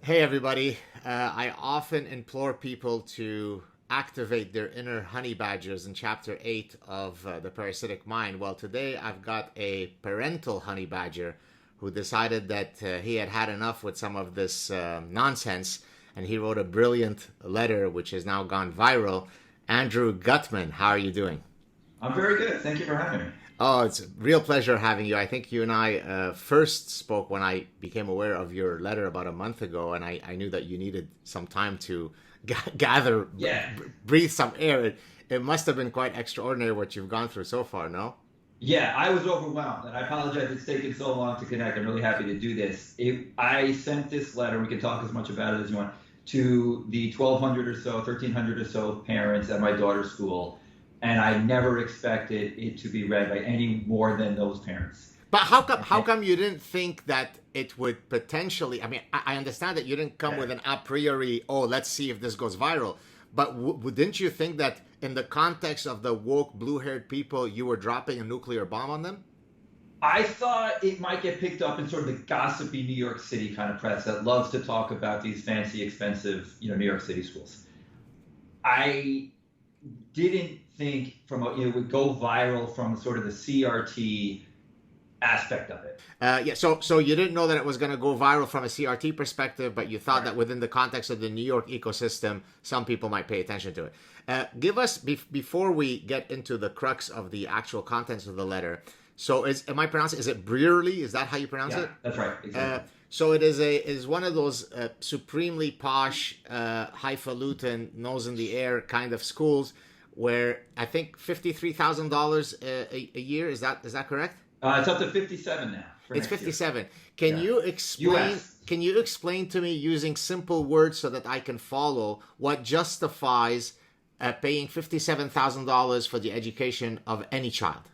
Hey, everybody. I often implore people to activate their inner honey badgers in chapter 8 of The Parasitic Mind. Well, today I've got a parental honey badger who decided that he had had enough with some of this nonsense, and he wrote a brilliant letter which has now gone viral. Andrew Gutmann, how are you doing? I'm very good. Thank you for having me. Oh, it's a real pleasure having you. I think you and I first spoke when I became aware of your letter about a month ago, and I knew that you needed some time to gather, Yeah. breathe some air. It must have been quite extraordinary what you've gone through so far, no? Yeah, I was overwhelmed, and I apologize it's taken so long to connect. I'm really happy to do this. I sent this letter, we can talk as much about it as you want, to the 1,200 or so, 1,300 or so parents at my daughter's school, and I never expected it to be read by any more than those parents. But how And, come you didn't think that it would potentially? I mean, I understand that you didn't come yeah. with an a priori, oh, let's see if this goes viral. But didn't you think that in the context of the woke blue-haired people, you were dropping a nuclear bomb on them? I thought it might get picked up in sort of the gossipy New York City kind of press that loves to talk about these fancy, expensive, New York City schools. I didn't think it would go viral from sort of the CRT aspect of it. Yeah, so you didn't know that it was going to go viral from a CRT perspective, but you thought Right. that within the context of the New York ecosystem, some people might pay attention to it. Give us before we get into the crux of the actual contents of the letter. So, am I pronouncing? Is it Brearley? Is that how you pronounce Yeah, it? that's right. Uh, Exactly. so it is one of those supremely posh, highfalutin, nose in the air kind of schools where I think $53,000 a year. Is that correct? It's up to 57 now for It's next year. 57. Can Yeah. you explain US. can you explain to me using simple words so that I can follow what justifies paying $57,000 for the education of any child?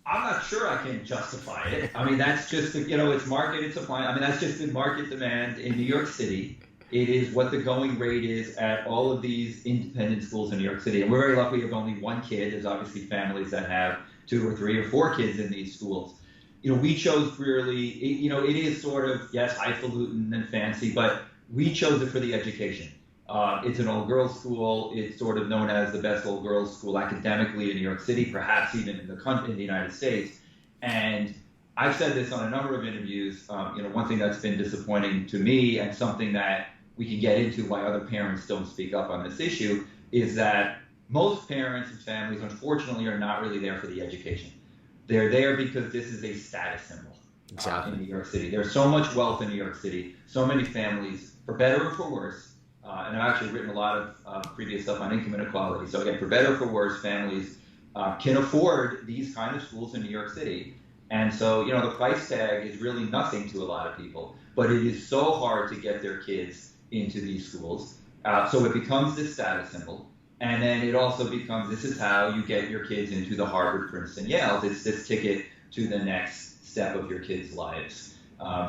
I'm not sure I can justify it. I mean, that's just, it's market and supply. I mean, that's just the market demand in New York City. It is what the going rate is at all of these independent schools in New York City. And we're very lucky we have only one kid. There's obviously families that have two or three or four kids in these schools. We chose really, it is sort of, yes, highfalutin and fancy, but we chose it for the education. It's an all-girls school. It's sort of known as the best all-girls school academically in New York City, perhaps even in the country, in the United States. And I've said this on a number of interviews. One thing that's been disappointing to me, and something that we can get into why other parents don't speak up on this issue, is that most parents and families, unfortunately, are not really there for the education. They're there because this is a status symbol in Exactly. New York City. There's so much wealth in New York City, so many families, for better or for worse. And I've actually written a lot of previous stuff on income inequality. So again, for better or for worse, families can afford these kind of schools in New York City. And so, the price tag is really nothing to a lot of people, but it is so hard to get their kids into these schools. So it becomes this status symbol. And then it also becomes, this is how you get your kids into the Harvard, Princeton, Yale. It's this ticket to the next step of your kids' lives.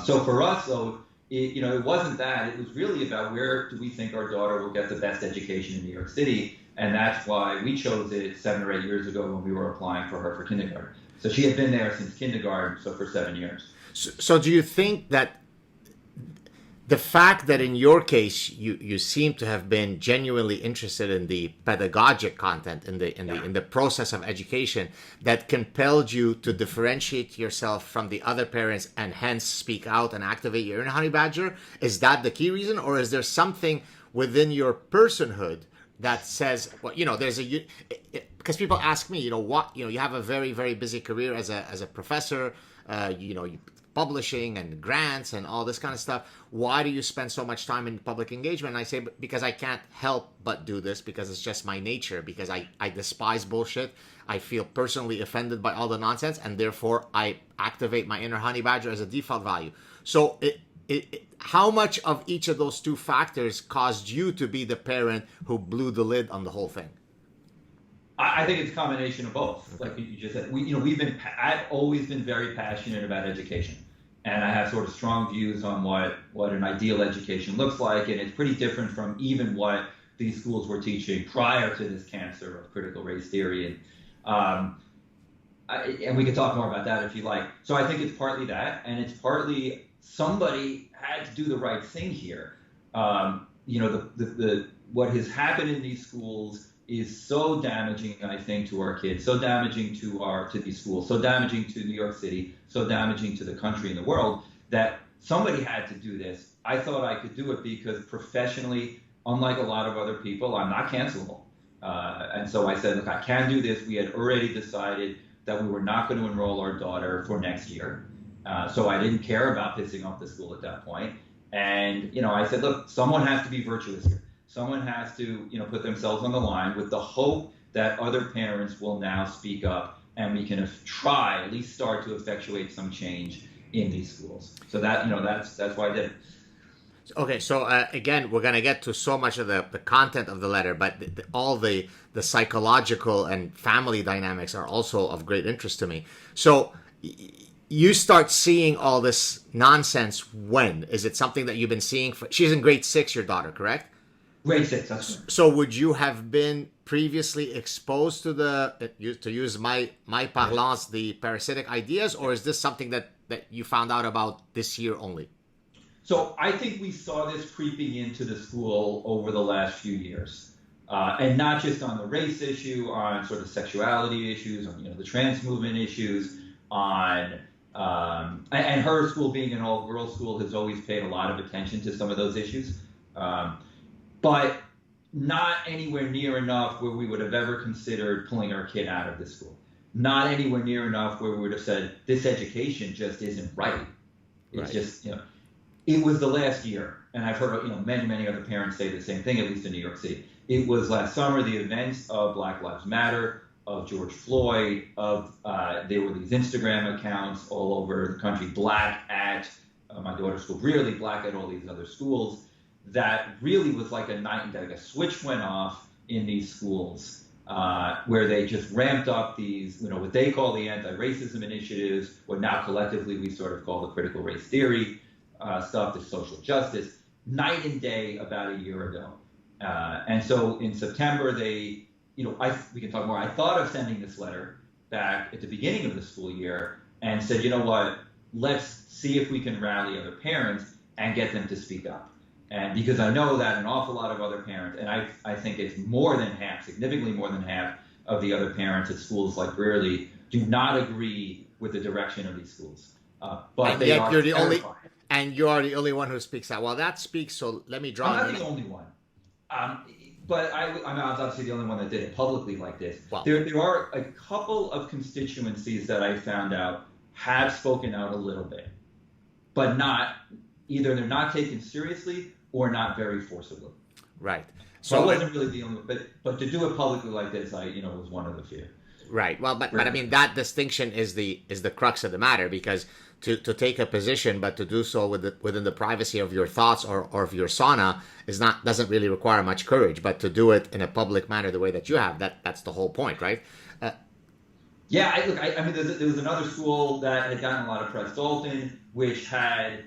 So for us, though, it wasn't that. It was really about where do we think our daughter will get the best education in New York City. And that's why we chose it 7 or 8 years ago when we were applying for her for kindergarten. So she had been there since kindergarten, so for 7 years. So do you think that the fact that in your case you seem to have been genuinely interested in the pedagogic content Yeah. in the process of education that compelled you to differentiate yourself from the other parents and hence speak out and activate your inner honey badger, is that the key reason, or is there something within your personhood that says, well, there's a because people ask me, what, you have a very, very busy career as a professor, you publishing and grants and all this kind of stuff. Why do you spend so much time in public engagement? And I say, because I can't help but do this, because it's just my nature, because I despise bullshit. I feel personally offended by all the nonsense, and therefore I activate my inner honey badger as a default value. So how much of each of those two factors caused you to be the parent who blew the lid on the whole thing? I think it's a combination of both. Okay. Like you just said, I've always been very passionate about education, and I have sort of strong views on what an ideal education looks like, and it's pretty different from even what these schools were teaching prior to this cancer of critical race theory. And we could talk more about that if you like. So I think it's partly that, and it's partly somebody had to do the right thing here. What has happened in these schools is so damaging, I think, to our kids, so damaging to these schools, so damaging to New York City, so damaging to the country and the world, that somebody had to do this. I thought I could do it because professionally, unlike a lot of other people, I'm not cancelable. And so I said, look, I can do this. We had already decided that we were not going to enroll our daughter for next year. So I didn't care about pissing off the school at that point. And, I said, look, someone has to be virtuous here. Someone has to, put themselves on the line with the hope that other parents will now speak up and we can try, at least start to effectuate some change in these schools. So that, that's why I did it. Okay, so again, we're going to get to so much of the content of the letter, but all the psychological and family dynamics are also of great interest to me. So you start seeing all this nonsense when? Is it something that you've been seeing? She's in grade 6, your daughter, correct? Grade 6, that's right. So would you have been previously exposed to to use my parlance, the parasitic ideas, or is this something that you found out about this year only? So I think we saw this creeping into the school over the last few years, and not just on the race issue, on sort of sexuality issues, on the trans movement issues, on and her school being an all-girls school has always paid a lot of attention to some of those issues, but not anywhere near enough where we would have ever considered pulling our kid out of the school. Not anywhere near enough where we would have said this education just isn't right. It's just It was the last year, and I've heard many other parents say the same thing, at least in New York City. It was last summer, the events of Black Lives Matter, of George Floyd, there were these Instagram accounts all over the country, black at my daughter's school, really black at all these other schools, that really was like a night and day. Like a switch went off in these schools where they just ramped up these, what they call the anti-racism initiatives, what now collectively we sort of call the critical race theory stuff, the social justice, night and day about a year ago. And so in September, we can talk more. I thought of sending this letter back at the beginning of the school year and said, you know what, let's see if we can rally other parents and get them to speak up. And because I know that an awful lot of other parents, and I think it's more than half, significantly more than half of the other parents at schools like Brearley do not agree with the direction of these schools. But and they yet are you're the terrified. And you are the only one who speaks out. Well, that speaks, so let me draw... I'm not the only one. But I was obviously the only one that did it publicly like this. Wow. There are a couple of constituencies that I found out have spoken out a little bit, but either they're not taken seriously or not very forcibly. Right. So I wasn't really the only one, but to do it publicly like this, was one of the few. Right. Well, but I mean, that distinction is the crux of the matter, because to take a position, but to do so within the privacy of your thoughts or of your sauna doesn't really require much courage. But to do it in a public manner the way that you have, that's the whole point, right? Yeah. I mean, there was another school that had gotten a lot of press, Dalton, which had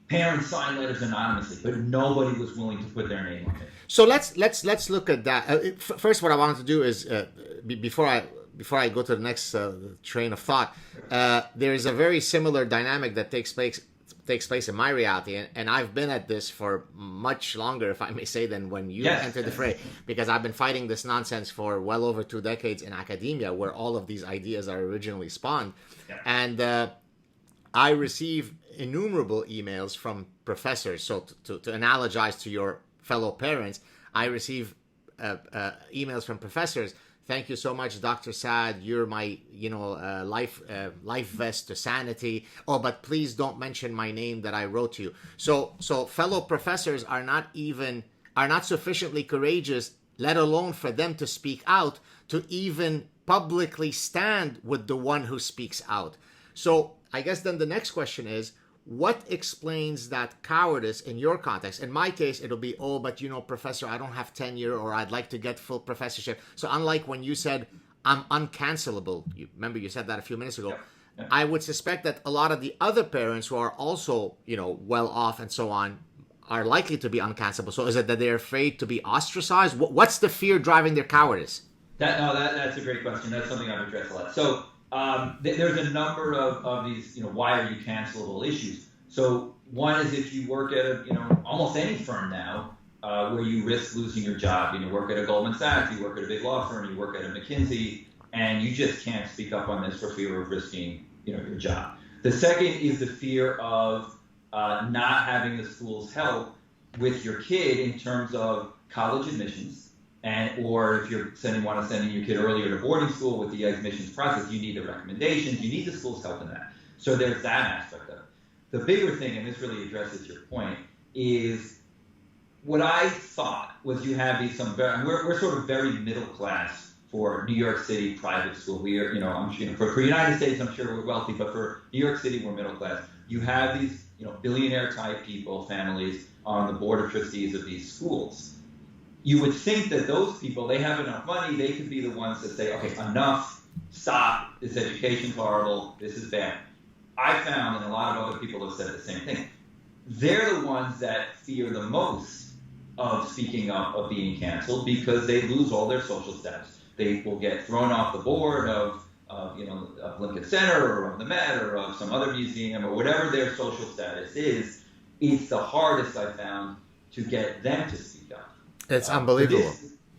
parents sign letters anonymously, but nobody was willing to put their name on it. So let's look at that. First, what I wanted to do is before I go to the next train of thought, there is a very similar dynamic that takes place in my reality, and I've been at this for much longer, if I may say, than when you entered the fray, because I've been fighting this nonsense for well over 2 decades in academia, where all of these ideas are originally spawned, and I receive innumerable emails from professors. So to analogize to your fellow parents, I receive emails from professors. Thank you so much, Dr. Saad. You're my, life vest to sanity. Oh, but please don't mention my name that I wrote to you. So fellow professors are not sufficiently courageous, let alone for them to speak out, to even publicly stand with the one who speaks out. So I guess then the next question is, what explains that cowardice in your context? In my case, it'll be, oh, but professor, I don't have tenure, or I'd like to get full professorship. So unlike when you said, I'm uncancelable, remember you said that a few minutes ago, Yeah. I would suspect that a lot of the other parents who are also, well off and so on, are likely to be uncancelable. So is it that they're afraid to be ostracized? What's the fear driving their cowardice? That's a great question. That's something I've addressed a lot. So There's a number of these, why are you cancelable issues. So one is if you work at almost any firm now, where you risk losing your job. You work at a Goldman Sachs, you work at a big law firm, you work at a McKinsey, and you just can't speak up on this for fear of risking, your job. The second is the fear of not having the school's help with your kid in terms of college admissions, or if you're want to send your kid earlier to boarding school with the admissions process, you need the recommendations, you need the school's help in that. So there's that aspect of it. The bigger thing, and this really addresses your point, is what I thought was you have these we're sort of very middle class for New York City private school. We are, for United States, I'm sure we're wealthy, but for New York City, we're middle class. You have these, billionaire type people, families on the board of trustees of these schools. You would think that those people, they have enough money, they could be the ones that say, okay, enough, stop, this education's horrible, this is bad. I found, and a lot of other people have said the same thing, they're the ones that fear the most of speaking up, of being canceled, because they lose all their social status. They will get thrown off the board of Lincoln Center or of the Met or of some other museum or whatever their social status is. It's the hardest I found to get them to speak up. It's unbelievable.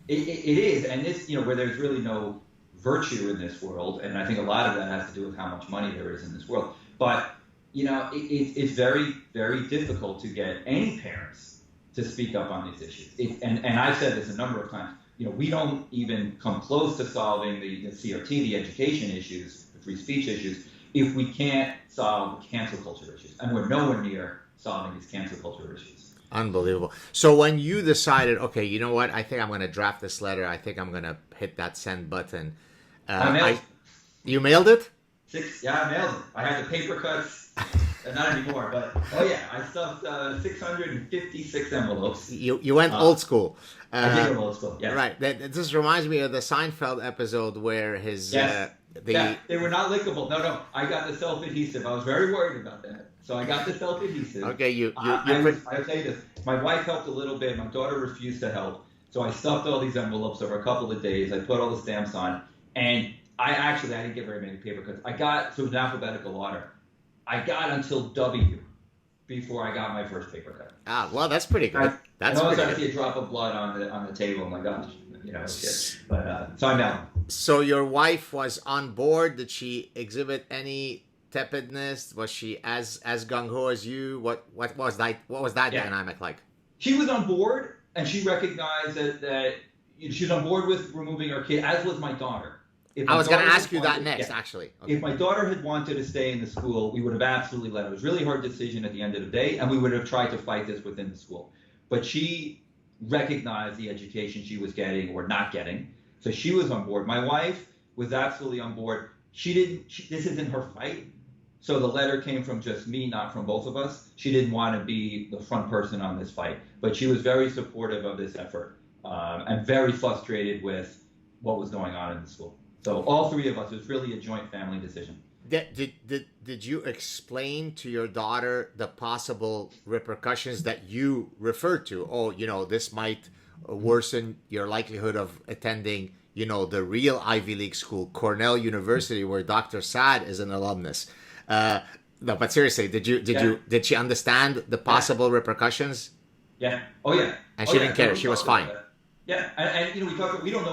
It is, and this, where there's really no virtue in this world, and I think a lot of that has to do with how much money there is in this world. But it's very, very difficult to get any parents to speak up on these issues. And I've said this a number of times. We don't even come close to solving the CRT, the education issues, the free speech issues, if we can't solve the cancel culture issues. And we're nowhere near solving these cancel culture issues. Unbelievable. So when you decided, okay, you know what, I think I'm going to draft this letter, I think I'm going to hit that send button. You mailed it? I mailed it. I had the paper cuts, not anymore, but I stuffed 656 envelopes. You went old school. I did go old school, yes. Right. This reminds me of the Seinfeld episode where his... Yes. They were not lickable. No, I got the self-adhesive. I was very worried about that. So I got the self-adhesive. Okay, I'll tell you this. My wife helped a little bit. My daughter refused to help. So I stuffed all these envelopes over a couple of days. I put all the stamps on. And I didn't get very many paper cuts. So it was alphabetical order. I got until W before I got my first paper cut. Well, that's pretty good. I see a drop of blood on the table. Oh my gosh, shit. But so I'm down. So your wife was on board. Did she exhibit any tepidness? Was she as gung ho as you? What was that dynamic like? She was on board, and she recognized that she was on board with removing her kid, as was my daughter. I was going to ask you that next, actually. Okay. If my daughter had wanted to stay in the school, we would have absolutely let her. It was a really hard decision at the end of the day, and we would have tried to fight this within the school. But she recognized the education she was getting or not getting, so she was on board. My wife was absolutely on board. This isn't her fight, so the letter came from just me, not from both of us. She didn't want to be the front person on this fight, but she was very supportive of this effort and very frustrated with what was going on in the school. So all three of us, it was really a joint family decision. Did you explain to your daughter the possible repercussions that you referred to? Oh, this might worsen your likelihood of attending, the real Ivy League school, Cornell University, where Dr. Saad is an alumnus. No, but seriously, did she understand the possible repercussions? Yeah. Oh yeah. And she didn't care. She was fine. Yeah, and we don't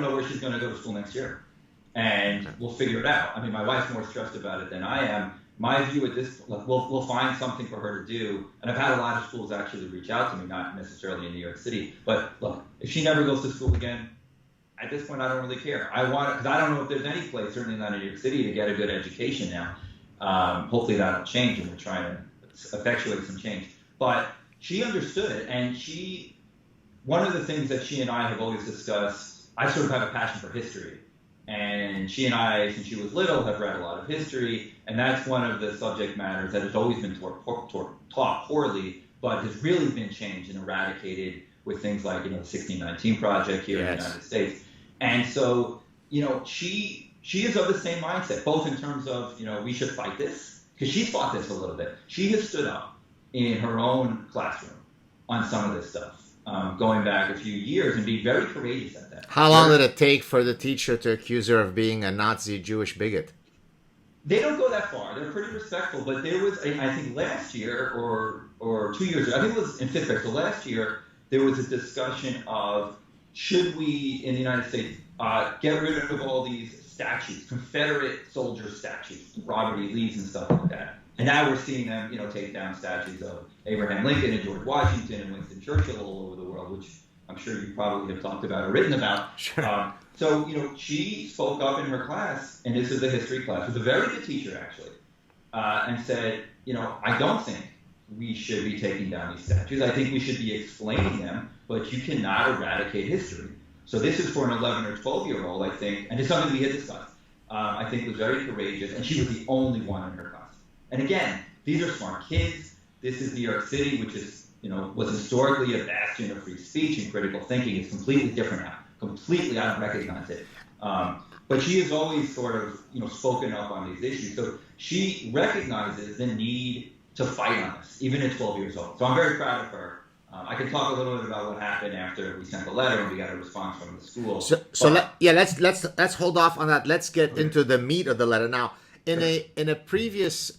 know where she's going to go to school next year, and we'll figure it out. I mean, my wife's more stressed about it than I am. My view at this, we'll find something for her to do, and I've had a lot of schools actually reach out to me, not necessarily in New York City, but look, if she never goes to school again, at this point I don't really care. Because I don't know if there's any place, certainly not in New York City, to get a good education now. Hopefully that'll change, and we're trying to effectuate some change. But she understood it, and one of the things that she and I have always discussed, I sort of have a passion for history. And she and I, since she was little, have read a lot of history. And that's one of the subject matters that has always been taught poorly, but has really been changed and eradicated with things like, the 1619 Project here in the United States. And so, she is of the same mindset, both in terms of, we should fight this, because she's fought this a little bit. She has stood up in her own classroom on some of this stuff. going back a few years, and be very courageous at that. How long did it take for the teacher to accuse her of being a Nazi Jewish bigot? They don't go that far. They're pretty respectful. But there was, I think last year or 2 years ago, I think it was in fifth grade. So last year, there was a discussion of should we, in the United States, get rid of all these statues, Confederate soldier statues, Robert E. Lee's and stuff like that. And now we're seeing them, take down statues of Abraham Lincoln and George Washington and Winston Churchill all over the world, which I'm sure you probably have talked about or written about. Sure. So, she spoke up in her class, and this is a history class. It was a very good teacher, actually, and said, I don't think we should be taking down these statues. I think we should be explaining them, but you cannot eradicate history. So this is for an 11 or 12-year-old, I think, and it's something we had discussed. I think was very courageous, and she was the only one in her class. And again, these are smart kids. This is New York City, which is, was historically a bastion of free speech and critical thinking. It's completely different now. Completely, I don't recognize it. But she has always sort of, spoken up on these issues. So she recognizes the need to fight on this, even at 12 years old. So I'm very proud of her. I can talk a little bit about what happened after we sent the letter and we got a response from the school. Let's hold off on that. Let's get into the meat of the letter now. In a previous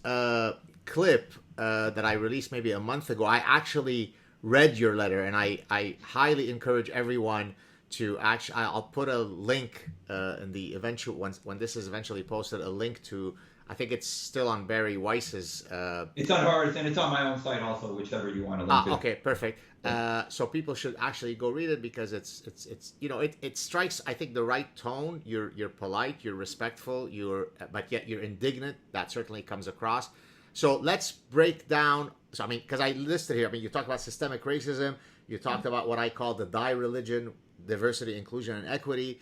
clip that I released maybe a month ago, I actually read your letter, and I highly encourage everyone to actually. I'll put a link in the eventual when this is eventually posted. A link to. I think it's still on Barry Weiss's. It's on hers, and it's on my own site also, whichever you want to link to. Okay, perfect. So people should actually go read it because it's it strikes, I think, the right tone. You're polite, you're respectful, but yet you're indignant. That certainly comes across. So let's break down. So because I listed here. You talk about systemic racism. You talked about what I call the die religion, diversity, inclusion, and equity.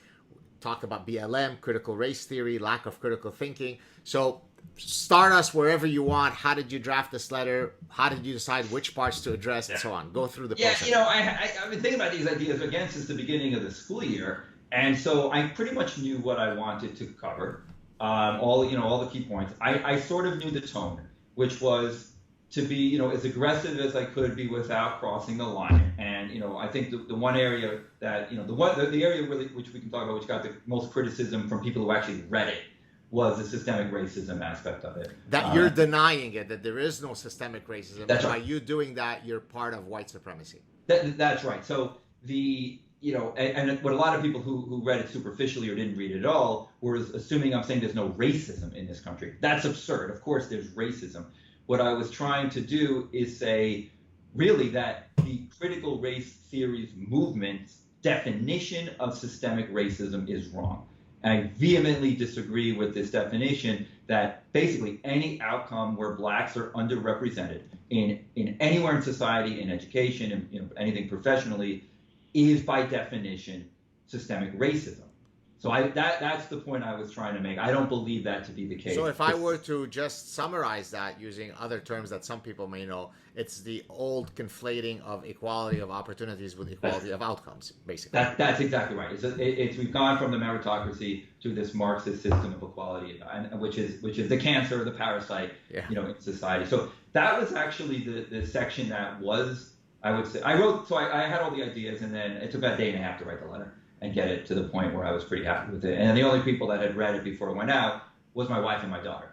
Talked about BLM, critical race theory, lack of critical thinking. So start us wherever you want. How did you draft this letter? How did you decide which parts to address and so on? Go through the process. I've been thinking about these ideas again since the beginning of the school year. And so I pretty much knew what I wanted to cover, all the key points. I sort of knew the tone, which was to be, as aggressive as I could be without crossing the line. And, I think the one area that, the area really, which we can talk about, which got the most criticism from people who actually read it, was the systemic racism aspect of it. That you're denying it, that there is no systemic racism. That's and right. By you doing that, you're part of white supremacy. That's right. So and what a lot of people who read it superficially or didn't read it at all were assuming I'm saying there's no racism in this country. That's absurd. Of course there's racism. What I was trying to do is say, really, that the critical race theories movement's definition of systemic racism is wrong. And I vehemently disagree with this definition that basically any outcome where blacks are underrepresented in anywhere in society, in education, and anything professionally, is by definition systemic racism. So that's the point I was trying to make. I don't believe that to be the case. So if I were to just summarize that using other terms that some people may know, it's the old conflating of equality of opportunities with equality of outcomes, basically. That's exactly right. We've gone from the meritocracy to this Marxist system of equality, and which is the cancer, the parasite, in society. So that was actually the section that was, I would say, I had all the ideas, and then it took about a day and a half to write the letter and get it to the point where I was pretty happy with it. And the only people that had read it before it went out was my wife and my daughter.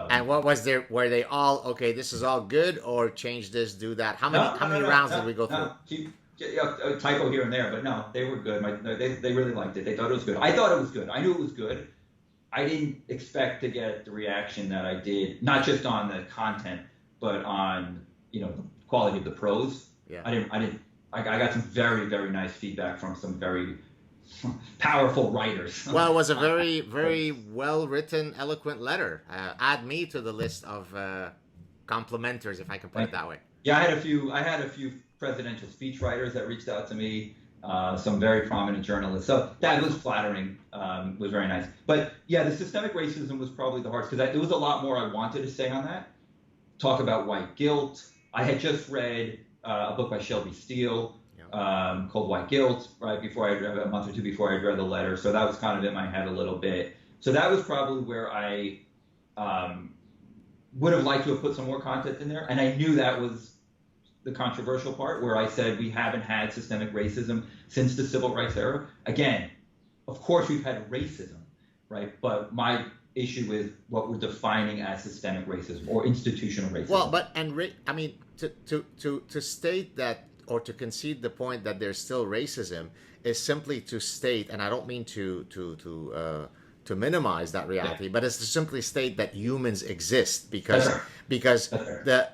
And what was there? Were they all okay? This is all good, or change this, do that? How many rounds did we go through? A typo here and there, but no, they were good. They really liked it. They thought it was good. I thought it was good. I knew it was good. I didn't expect to get the reaction that I did, not just on the content, but on the quality of the prose. Yeah. I got some very, very nice feedback from some very powerful writers. Well, it was a very, very well-written, eloquent letter. Add me to the list of complimenters, if I can put it that way. Yeah, I had a few presidential speech writers that reached out to me, some very prominent journalists. So that was flattering, was very nice. But yeah, the systemic racism was probably the hardest because there was a lot more I wanted to say on that. Talk about white guilt. I had just read a book by Shelby Steele called White Guilt, right before a month or two before I read the letter. So that was kind of in my head a little bit. So that was probably where I would have liked to have put some more content in there. And I knew that was the controversial part where I said we haven't had systemic racism since the civil rights era. Again, of course we've had racism, right? But my issue is what we're defining as systemic racism or institutional racism. Well, but I mean, to state that or to concede the point that there's still racism is simply to state, and I don't mean to minimize that reality, but it's to simply state that humans exist because the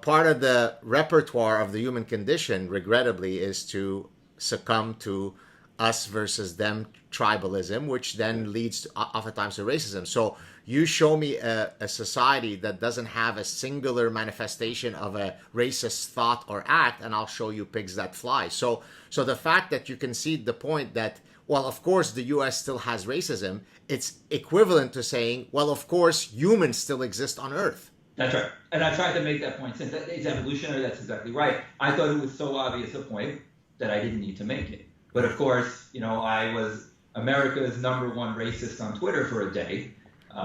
part of the repertoire of the human condition, regrettably, is to succumb to us versus them tribalism, which then leads oftentimes to racism. So you show me a society that doesn't have a singular manifestation of a racist thought or act, and I'll show you pigs that fly. So the fact that you concede the point that, well, of course the US still has racism, it's equivalent to saying, well, of course humans still exist on Earth. That's right. And I tried to make that point. Since it's evolutionary, that's exactly right. I thought it was so obvious a point that I didn't need to make it. But of course, I was America's #1 racist on Twitter for a day,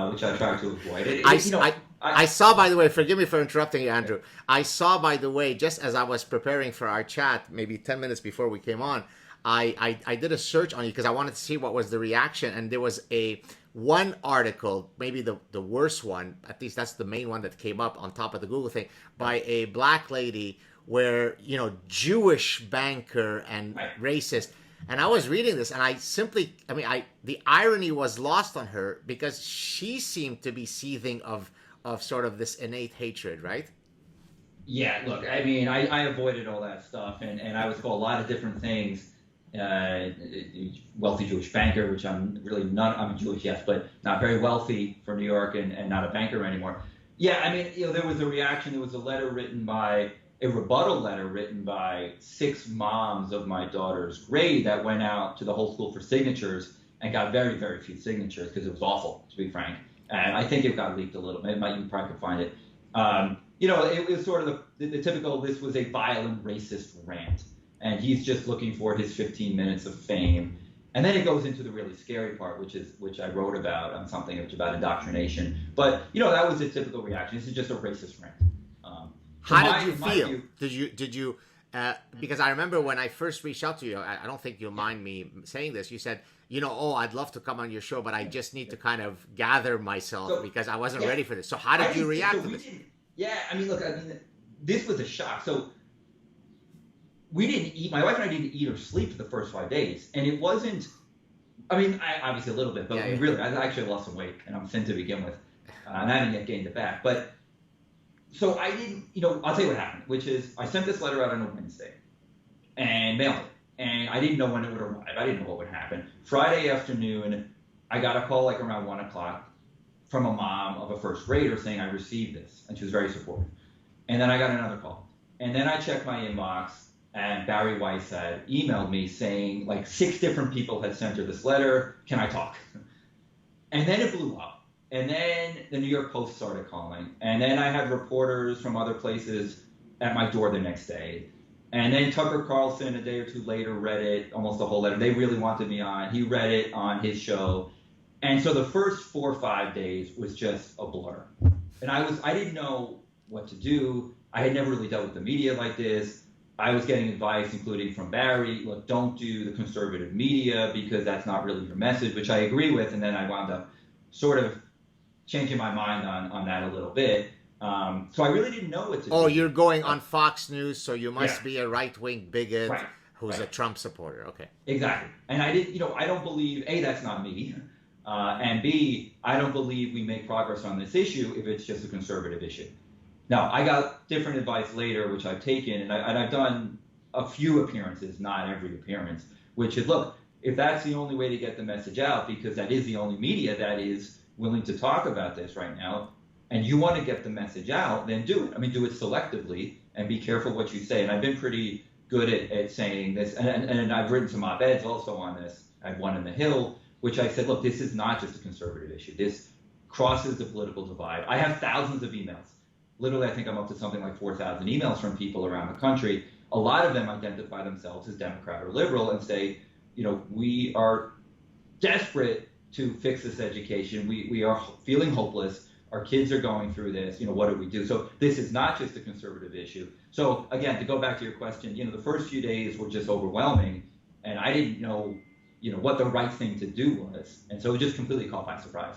which I tried to avoid. I saw, by the way, forgive me for interrupting you, Andrew. I saw, by the way, just as I was preparing for our chat, maybe 10 minutes before we came on, I did a search on you because I wanted to see what was the reaction. And there was one article, maybe the worst one, at least that's the main one that came up on top of the Google thing, by a black lady where, Jewish banker and racist. And I was reading this and the irony was lost on her because she seemed to be seething of sort of this innate hatred, right? Yeah, look, I avoided all that stuff and I was called a lot of different things. Wealthy Jewish banker, which I'm really not, I'm Jewish, yes, but not very wealthy for New York and not a banker anymore. Yeah, there was a reaction. There was a rebuttal letter written by 6 moms of my daughter's grade that went out to the whole school for signatures and got very, very few signatures because it was awful, to be frank. And I think it got leaked a little bit. You probably could find it. It was sort of the typical, this was a violent racist rant. And he's just looking for his 15 minutes of fame. And then it goes into the really scary part, which I wrote about on something which about indoctrination. But, that was a typical reaction. This is just a racist rant. How did you feel? Did you? Because I remember when I first reached out to you, I don't think you'll mind me saying this. You said, I'd love to come on your show, but I just need to kind of gather myself because I wasn't ready for this. So how did you react to this? This was a shock. So we didn't eat. My wife and I didn't eat or sleep for the first 5 days, and it wasn't. Obviously a little bit, but really, I actually lost some weight, and I'm thin to begin with, and I haven't yet gained it back, but. So I didn't, I'll tell you what happened, which is I sent this letter out on a Wednesday and mailed it. And I didn't know when it would arrive. I didn't know what would happen. Friday afternoon, I got a call around 1 o'clock from a mom of a first grader saying I received this. And she was very supportive. And then I got another call. And then I checked my inbox and Barry Weiss had emailed me saying 6 different people had sent her this letter. Can I talk? And then it blew up. And then the New York Post started calling. And then I had reporters from other places at my door the next day. And then Tucker Carlson, a day or two later, read it, almost the whole letter. They really wanted me on. He read it on his show. And so the first 4 or 5 days was just a blur. And I didn't know what to do. I had never really dealt with the media like this. I was getting advice, including from Barry, look, don't do the conservative media because that's not really your message, which I agree with. And then I wound up sort of changing my mind on that a little bit. So I really didn't know what to do. Oh, you're going on Fox News, so you must be a right-wing bigot who's a Trump supporter. Okay. Exactly. And I didn't, I don't believe, A, that's not me. And B, I don't believe we make progress on this issue if it's just a conservative issue. Now, I got different advice later, which I've taken, and I've done a few appearances, not every appearance, which is, look, if that's the only way to get the message out, because that is the only media that is willing to talk about this right now, and you want to get the message out, then do it. Do it selectively and be careful what you say. And I've been pretty good at saying this, and I've written some op-eds also on this. I have one in The Hill, which I said, look, this is not just a conservative issue. This crosses the political divide. I have thousands of emails. Literally, I think I'm up to something like 4,000 emails from people around the country. A lot of them identify themselves as Democrat or liberal and say, we are desperate to fix this education. We are feeling hopeless. Our kids are going through this. What do we do? So this is not just a conservative issue. So again, to go back to your question, the first few days were just overwhelming, and I didn't know, what the right thing to do was, and so it just completely caught by surprise.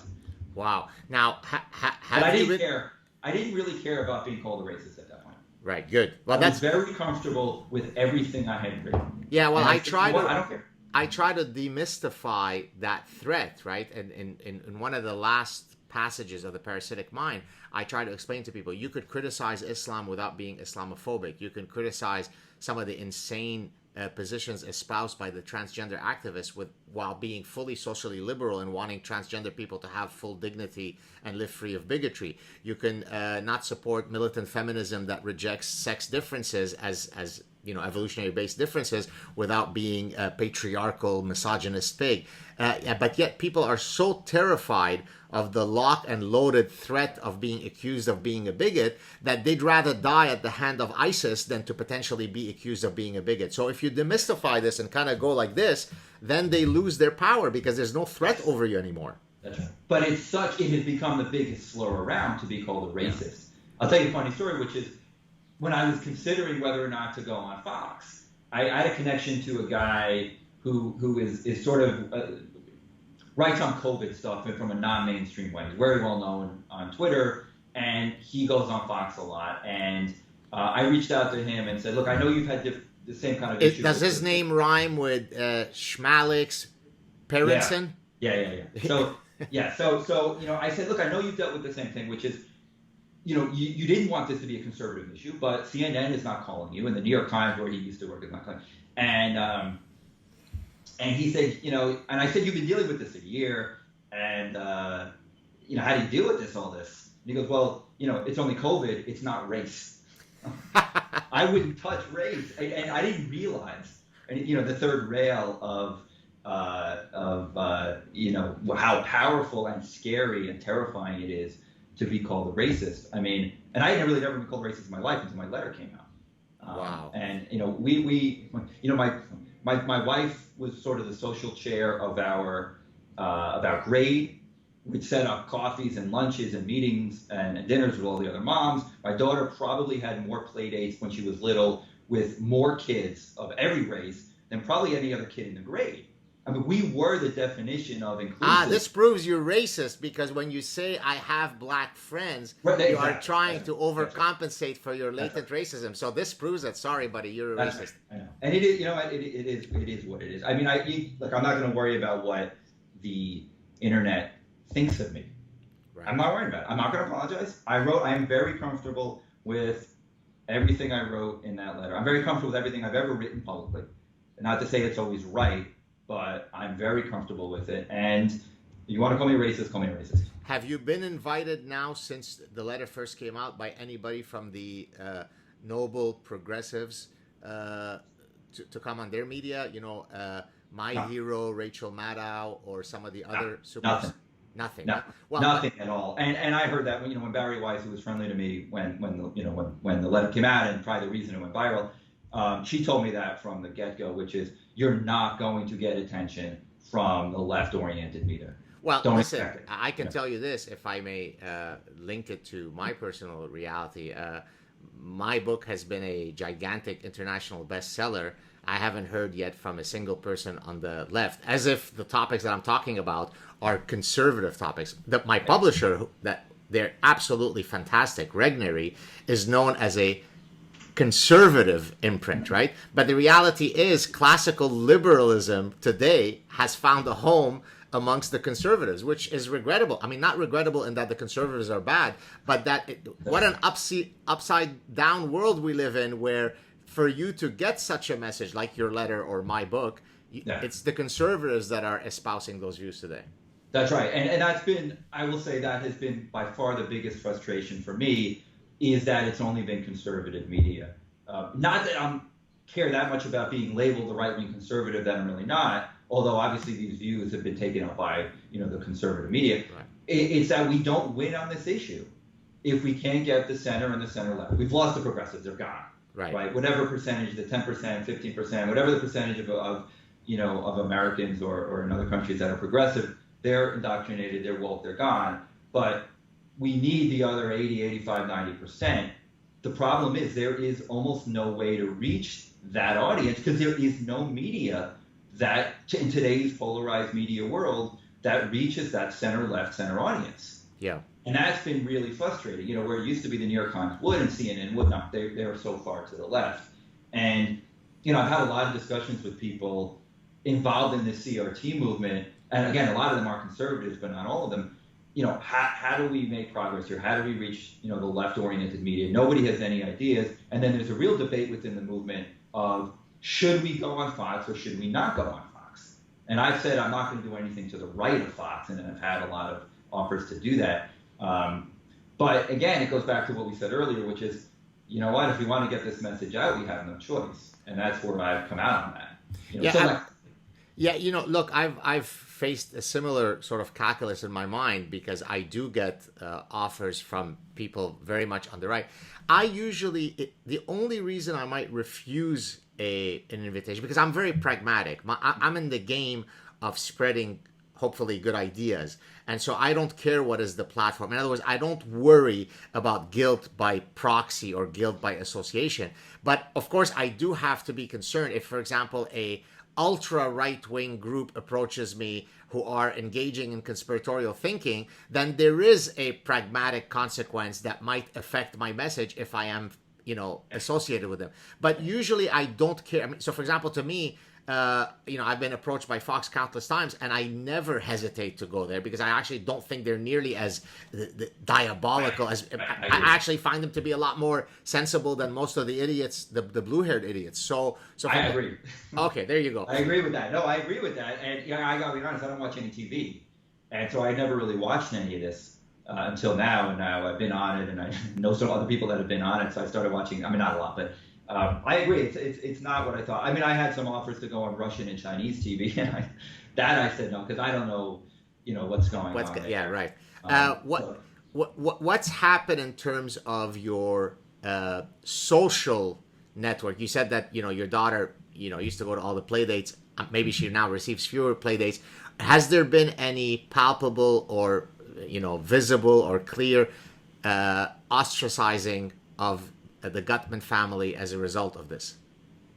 Wow. Now, But I have you didn't been? care. I didn't really care about being called a racist at that point. Right. Good. Well, I was that's very comfortable with everything I had written. yeah. Well, And I said, try to. I don't care. I try to demystify that threat, right? And in one of the last passages of the Parasitic Mind, I try to explain to people you could criticize Islam without being Islamophobic. You can criticize some of the insane positions espoused by the transgender activists while being fully socially liberal and wanting transgender people to have full dignity and live free of bigotry. You can not support militant feminism that rejects sex differences as evolutionary based differences without being a patriarchal misogynist pig. But yet people are so terrified of the lock and loaded threat of being accused of being a bigot that they'd rather die at the hand of ISIS than to potentially be accused of being a bigot. So if you demystify this and kind of go like this, then they lose their power because there's no threat over you anymore. That's right. But it has become the biggest slur around to be called a racist. I'll tell you a funny story, which is when I was considering whether or not to go on Fox, I had a connection to a guy who is sort of writes on COVID stuff from a non-mainstream way. He's very well known on Twitter, and he goes on Fox a lot. And I reached out to him and said, look, I know you've had the same kind of issue. Does his name rhyme with Schmalix Parental? Yeah. So, I said, look, I know you've dealt with the same thing, which is, you didn't want this to be a conservative issue, but CNN is not calling you, and the New York Times, where he used to work, is not calling. And he said, and I said, you've been dealing with this a year, and how do you deal with all this? And he goes, well, it's only COVID, it's not race. I wouldn't touch race, and I didn't realize, the third rail of how powerful and scary and terrifying it is to be called a racist. I mean, and I had really never been called racist in my life until my letter came out. Wow. And my wife was sort of the social chair of our grade. We'd set up coffees and lunches and meetings and dinners with all the other moms. My daughter probably had more play dates when she was little with more kids of every race than probably any other kid in the grade. I mean, we were the definition of inclusive. This proves you're racist because when you say I have black friends, you are trying to overcompensate for your latent racism. So this proves that. Sorry, buddy, you're a racist. I know. And it is, it is what it is. I mean, I'm not going to worry about what the internet thinks of me. Right. I'm not worried about it. I'm not going to apologize. I am very comfortable with everything I wrote in that letter. I'm very comfortable with everything I've ever written publicly. Not to say it's always right, but I'm very comfortable with it. And you want to call me racist, call me racist. Have you been invited now since the letter first came out by anybody from the noble progressives to come on their media? My Hero, Rachel Maddow, or some of the other super. Nothing. No, well, nothing at all. And I heard that when Barry Weiss, who was friendly to me when the letter came out and probably the reason it went viral, she told me that from the get-go, which is you're not going to get attention from the left-oriented media. Well, listen, I can tell you this, if I may link it to my personal reality. My book has been a gigantic international bestseller. I haven't heard yet from a single person on the left, as if the topics that I'm talking about are conservative topics. My publisher, they're absolutely fantastic, Regnery, is known as a conservative imprint, right? But the reality is classical liberalism today has found a home amongst the conservatives, which is regrettable. I mean, not regrettable in that the conservatives are bad, but what an upside down world we live in, where for you to get such a message like your letter or my book, it's the conservatives that are espousing those views today. That's right. And that's been, I will say, that has been by far the biggest frustration for me, is that it's only been conservative media. Not that I care that much about being labeled the right-wing conservative, that I'm really not, although obviously these views have been taken up by the conservative media. Right. It's that we don't win on this issue if we can't get the center and the center left. We've lost the progressives. They're gone. Right. Whatever percentage, the 10%, 15%, whatever the percentage of Americans or in other countries that are progressive, they're indoctrinated, they're woke, they're gone. But we need the other 80, 85, 90%. the problem is there is almost no way to reach that audience because there is no media that in today's polarized media world that reaches that center left center audience. Yeah. And that's been really frustrating. Where it used to be the New York Times would and CNN would not. They're so far to the left. And I've had a lot of discussions with people involved in this CRT movement, and again, a lot of them are conservatives, but not all of them. How do we make progress here? How do we reach, the left-oriented media? Nobody has any ideas. And then there's a real debate within the movement of should we go on Fox or should we not go on Fox? And I've said I'm not going to do anything to the right of Fox, and I've had a lot of offers to do that. But again, it goes back to what we said earlier, which is, if we want to get this message out, we have no choice. And that's where I've come out on that. Look, I've faced a similar sort of calculus in my mind because I do get offers from people very much on the right. The only reason I might refuse an invitation, because I'm very pragmatic. I'm in the game of spreading hopefully good ideas. And so I don't care what is the platform. In other words, I don't worry about guilt by proxy or guilt by association. But of course, I do have to be concerned if, for example, a ultra right-wing group approaches me who are engaging in conspiratorial thinking, then there is a pragmatic consequence that might affect my message if I am, associated with them. But usually I don't care. So for example, to me, I've been approached by Fox countless times, and I never hesitate to go there because I actually don't think they're nearly as diabolical as I actually find them to be a lot more sensible than most of the idiots, the blue-haired idiots. So I agree. Okay, there you go. I agree with that. No, I agree with that. And I gotta be honest, I don't watch any TV, and so I never really watched any of this until now. And now I've been on it, and I know some other people that have been on it, so I started watching. I mean, not a lot, but. I agree. It's not what I thought. I mean, I had some offers to go on Russian and Chinese TV, and I said no because I don't know, what's going on. Yeah, right. What's happened in terms of your social network? You said that your daughter used to go to all the play dates. Maybe she now receives fewer play dates. Has there been any palpable or visible or clear ostracizing of the Gutmann family as a result of this?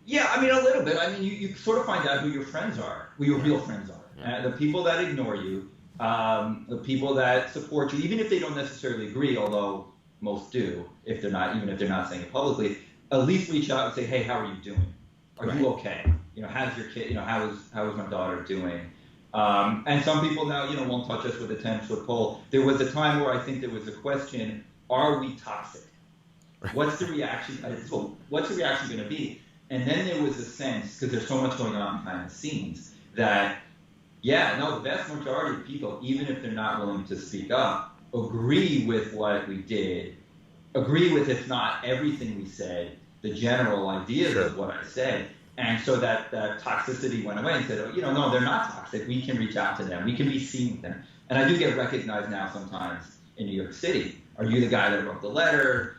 Yeah, I mean, a little bit. I mean, you sort of find out who your friends are, who your real friends are. Yeah. The people that ignore you, the people that support you, even if they don't necessarily agree, although most do, even if they're not saying it publicly, at least reach out and say, hey, how are you doing? Are you okay? How's your kid? How is my daughter doing? And some people now, won't touch us with a 10-foot pole. There was a time where I think there was a question, are we toxic? What's the reaction? What's the reaction going to be? And then there was a sense, because there's so much going on behind the scenes, that, the vast majority of people, even if they're not willing to speak up, agree with what we did, agree with, if not everything we said, the general ideas of what I said. And so that toxicity went away and said, no, they're not toxic. We can reach out to them. We can be seen with them. And I do get recognized now sometimes in New York City. Are you the guy that wrote the letter?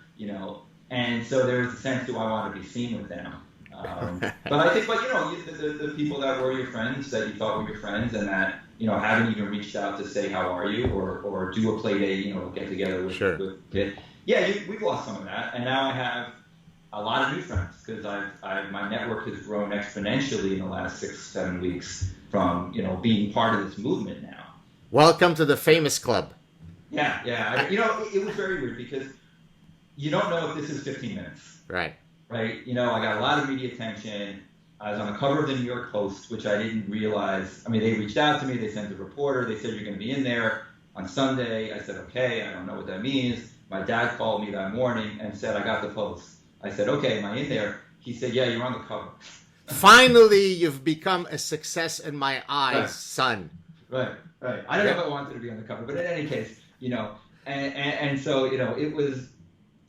And so there's a sense, do I want to be seen with them? But I think, the people that were your friends, that you thought were your friends, and that, haven't even reached out to say, how are you? Or do a play date, get together with it. Yeah, we've lost some of that. And now I have a lot of new friends because my network has grown exponentially in the last 6-7 weeks from, being part of this movement now. Welcome to the famous club. Yeah. It was very weird because you don't know if this is 15 minutes. Right. I got a lot of media attention. I was on the cover of the New York Post, which I didn't realize. I mean, they reached out to me. They sent a reporter. They said, you're going to be in there on Sunday. I said, okay. I don't know what that means. My dad called me that morning and said, I got the Post. I said, okay, am I in there? He said, yeah, you're on the cover. Finally, you've become a success in my eyes, son. Right. I don't know if I wanted to be on the cover, but in any case, and so, it was,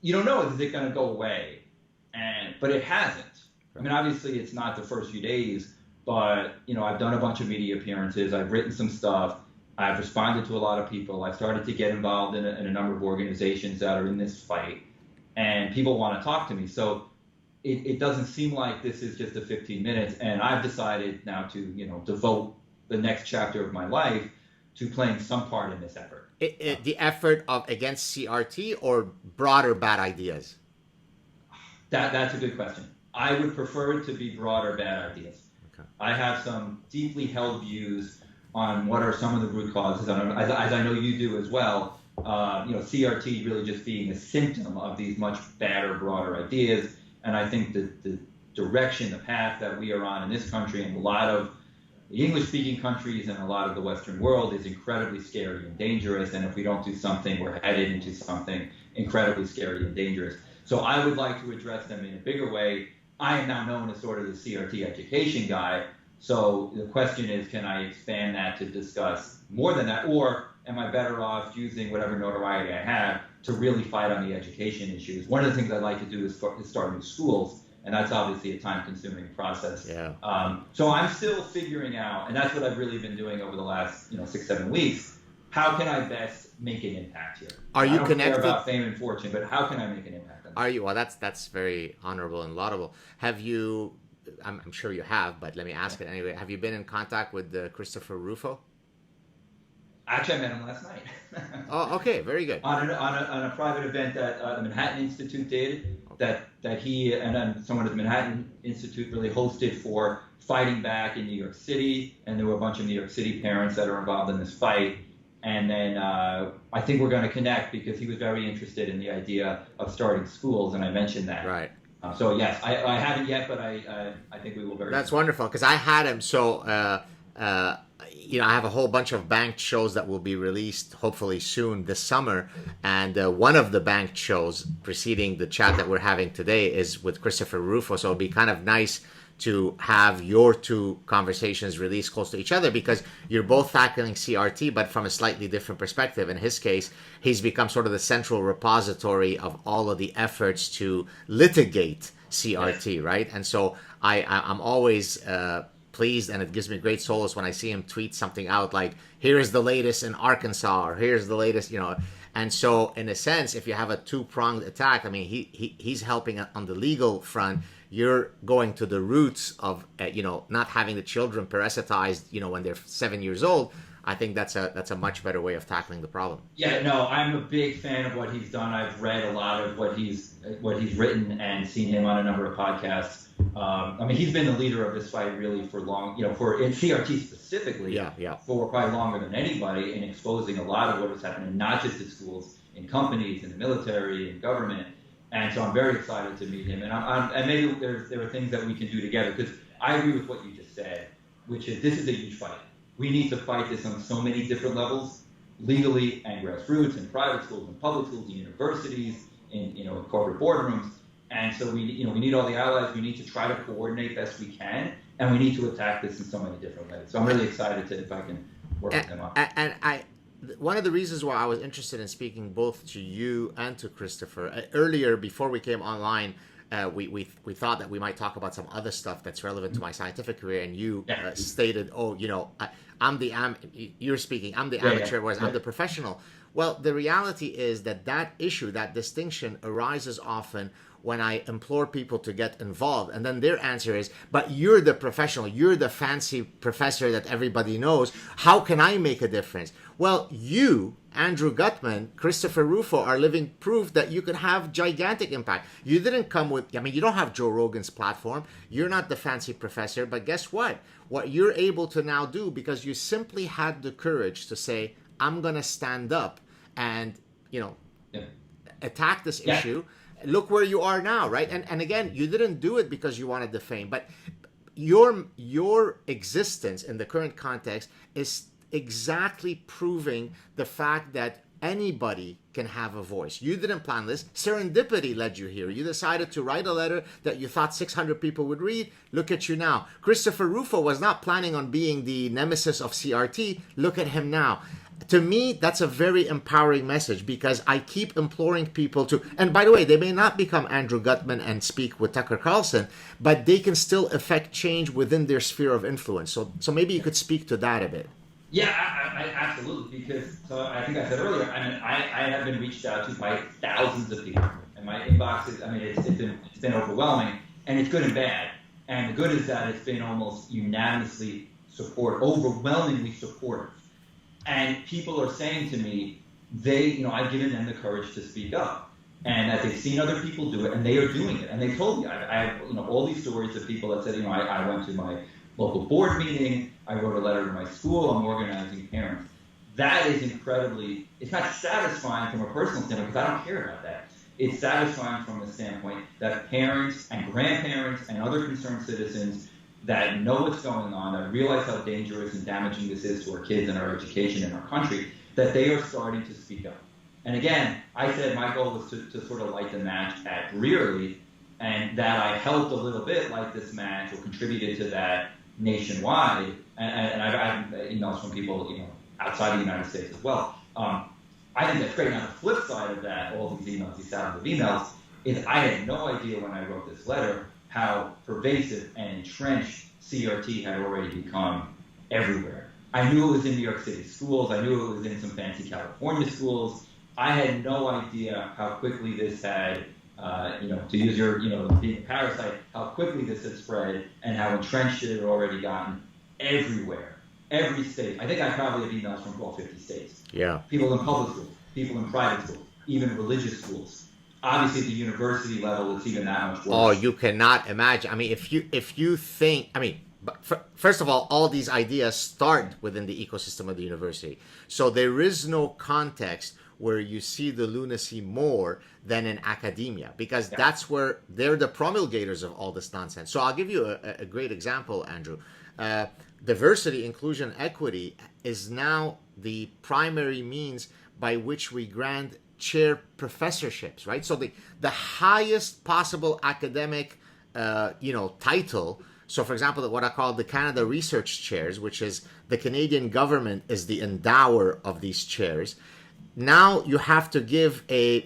you don't know, is it going to go away? But it hasn't. I mean, obviously, it's not the first few days, but, I've done a bunch of media appearances. I've written some stuff. I've responded to a lot of people. I've started to get involved in a number of organizations that are in this fight, and people want to talk to me. So it doesn't seem like this is just a 15 minutes, and I've decided now to, devote the next chapter of my life to playing some part in this effort. The effort of against CRT or broader bad ideas? That's a good question. I would prefer it to be broad or bad ideas. Okay. I have some deeply held views on what are some of the root causes, as I know you do as well. CRT really just being a symptom of these much badder, broader ideas. And I think that the direction, the path that we are on in this country and a lot of the English-speaking countries and a lot of the Western world is incredibly scary and dangerous. And if we don't do something, we're headed into something incredibly scary and dangerous. So I would like to address them in a bigger way. I am now known as sort of the CRT education guy. So the question is, can I expand that to discuss more than that? Or am I better off using whatever notoriety I have to really fight on the education issues? One of the things I'd like to do is start new schools. And that's obviously a time-consuming process. Yeah. So I'm still figuring out, and that's what I've really been doing over the last 6-7 weeks. How can I best make an impact here? Are you I don't connected? care about fame and fortune, but how can I make an impact? Are you? Well, that's very honorable and laudable. Have you? I'm sure you have, but let me ask it anyway. Have you been in contact with Christopher Rufo? Actually, I met him last night. Oh, okay, very good. On a private event that the Manhattan Institute did, that he and then someone at the Manhattan Institute really hosted for fighting back in New York City, and there were a bunch of New York City parents that are involved in this fight. And then I think we're going to connect because he was very interested in the idea of starting schools, and I mentioned that. Right. So yes, I haven't yet, but I think we will very. That's wonderful because I had him. So I have a whole bunch of banked shows that will be released hopefully soon this summer, and one of the banked shows preceding the chat that we're having today is with Christopher Rufo. So it'll be kind of nice to have your two conversations released close to each other because you're both tackling CRT, but from a slightly different perspective. In his case, he's become sort of the central repository of all of the efforts to litigate CRT, right? And so I'm always pleased, and it gives me great solace when I see him tweet something out like, here's the latest in Arkansas, or here's the latest, And so, in a sense, if you have a two-pronged attack, I mean, he's helping on the legal front. You're going to the roots of, not having the children parasitized, when they're 7 years old. I think that's a much better way of tackling the problem. Yeah, no, I'm a big fan of what he's done. I've read a lot of what he's written and seen him on a number of podcasts. I mean, he's been the leader of this fight really for long, for in CRT specifically, for probably longer than anybody, in exposing a lot of what was happening, not just at schools, in companies, in the military, in government. And so I'm very excited to meet him. And maybe there are things that we can do together, because I agree with what you just said, which is this is a huge fight. We need to fight this on so many different levels, legally and grassroots, in private schools, in public schools, in universities, in corporate boardrooms. And so we need all the allies. We need to try to coordinate best we can, and we need to attack this in so many different ways. So I'm really excited if I can work with him on it. And one of the reasons why I was interested in speaking both to you and to Christopher earlier, before we came online, we thought that we might talk about some other stuff that's relevant to my scientific career, and you stated, I'm the amateur, whereas I'm the professional. Well, the reality is that issue, that distinction, arises often when I implore people to get involved. And then their answer is, but you're the professional, you're the fancy professor that everybody knows. How can I make a difference? Well, you, Andrew Gutmann, Christopher Rufo, are living proof that you could have gigantic impact. You didn't come with, you don't have Joe Rogan's platform. You're not the fancy professor, but guess what? What you're able to now do, because you simply had the courage to say, I'm going to stand up and, attack this issue. Look where you are now, right? And again, you didn't do it because you wanted the fame, but your existence in the current context is exactly proving the fact that anybody can have a voice. You didn't plan this. Serendipity led you here. You decided to write a letter that you thought 600 people would read. Look at you now. Christopher Rufo was not planning on being the nemesis of CRT. Look at him now. To me, that's a very empowering message, because I keep imploring people to, and by the way, they may not become Andrew Gutmann and speak with Tucker Carlson, but they can still affect change within their sphere of influence. So maybe you could speak to that a bit. Yeah, I absolutely, because I think I said earlier, I have been reached out to by thousands of people, and my inbox is, it's been overwhelming, and it's good and bad. And the good is that it's been almost unanimously overwhelmingly supportive. And people are saying to me, I've given them the courage to speak up. and that they've seen other people do it, and they are doing it. And they told me, I have all these stories of people that said, I went to my local board meeting, I wrote a letter to my school, I'm organizing parents. That is incredibly, it's not satisfying from a personal standpoint, because I don't care about that. It's satisfying from the standpoint that parents and grandparents and other concerned citizens that know what's going on, that realize how dangerous and damaging this is to our kids and our education in our country, that they are starting to speak up. And again, I said my goal was to sort of light the match at Brearley, and that I helped a little bit light this match or contributed to that nationwide. And I've had emails from people, outside the United States as well. I think that's great. Now, the flip side of that, all these emails, these thousands of emails, is I had no idea when I wrote this letter how pervasive and entrenched CRT had already become everywhere. I knew it was in New York City schools. I knew it was in some fancy California schools. I had no idea how quickly this had, to use your, being a parasite, how quickly this had spread and how entrenched it had already gotten everywhere. Every state. I think I probably have emails from all 50 states. Yeah. People in public schools, people in private schools, even religious schools. Obviously, at the university level, it's even that much worse. Oh, you cannot imagine. I mean, if you think, first of all these ideas start within the ecosystem of the university. So there is no context where you see the lunacy more than in academia, because that's where they're the promulgators of all this nonsense. So I'll give you a great example, Andrew. Diversity, inclusion, equity is now the primary means by which we grant chair professorships, right? So the highest possible academic, title. So, for example, what I call the Canada Research Chairs, which is the Canadian government is the endower of these chairs. Now you have to give a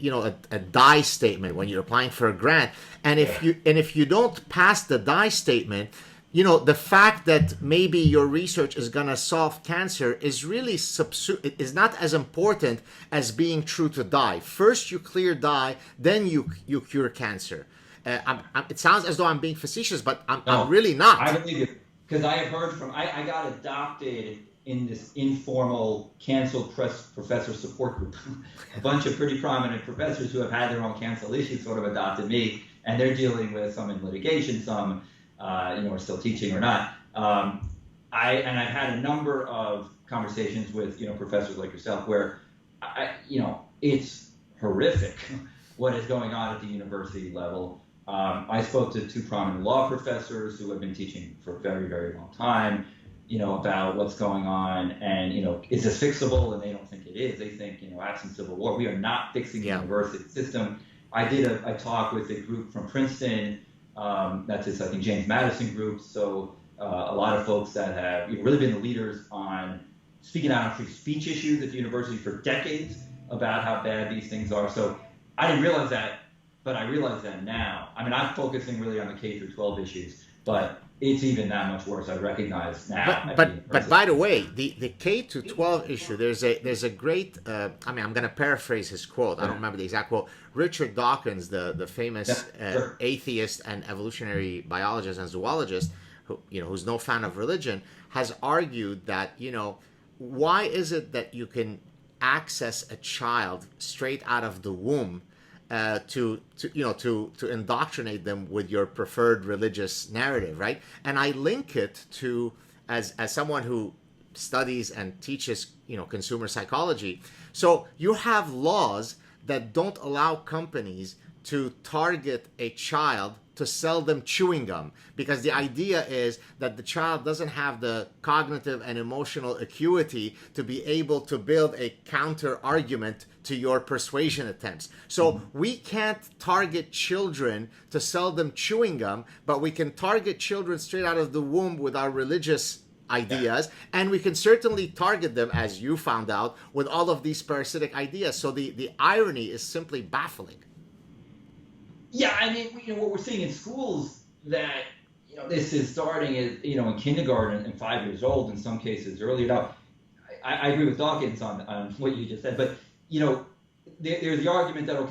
DIE statement when you're applying for a grant, and if you don't pass the DIE statement, the fact that maybe your research is going to solve cancer is really is not as important as being true to DIE. First you clear DIE, then you cure cancer. It sounds as though I'm being facetious, but I'm really not. I believe it, because I have heard from, I got adopted in this informal canceled professor support group. A bunch of pretty prominent professors who have had their own cancel issues sort of adopted me, and they're dealing with some in litigation, some are still teaching or not. I've had a number of conversations with professors like yourself where it's horrific what is going on at the university level. I spoke to two prominent law professors who have been teaching for a very, very long time, about what's going on, and is this fixable? And they don't think it is. They think absent civil war, we are not fixing the university system. I did a talk with a group from Princeton. That's this, I think, James Madison group. So a lot of folks that have really been the leaders on speaking out on free speech issues at the university for decades about how bad these things are. So I didn't realize that, but I realize that now. I mean, I'm focusing really on the K through 12 issues, but it's even that much worse. I recognize now. But by the way, the K to 12 issue, there's a great. I'm going to paraphrase his quote. I don't remember the exact quote. Richard Dawkins, the famous atheist and evolutionary biologist and zoologist, who's no fan of religion, has argued that why is it that you can access a child straight out of the womb to indoctrinate them with your preferred religious narrative, right? And I link it to, as someone who studies and teaches consumer psychology. So you have laws that don't allow companies to target a child to sell them chewing gum, because the idea is that the child doesn't have the cognitive and emotional acuity to be able to build a counter argument to your persuasion attempts. So we can't target children to sell them chewing gum, but we can target children straight out of the womb with our religious ideas, and we can certainly target them, as you found out, with all of these parasitic ideas. So the irony is simply baffling. Yeah, I mean, what we're seeing in schools, that this is starting at in kindergarten and 5 years old, in some cases earlier. Now, I agree with Dawkins on what you just said, but there's the argument that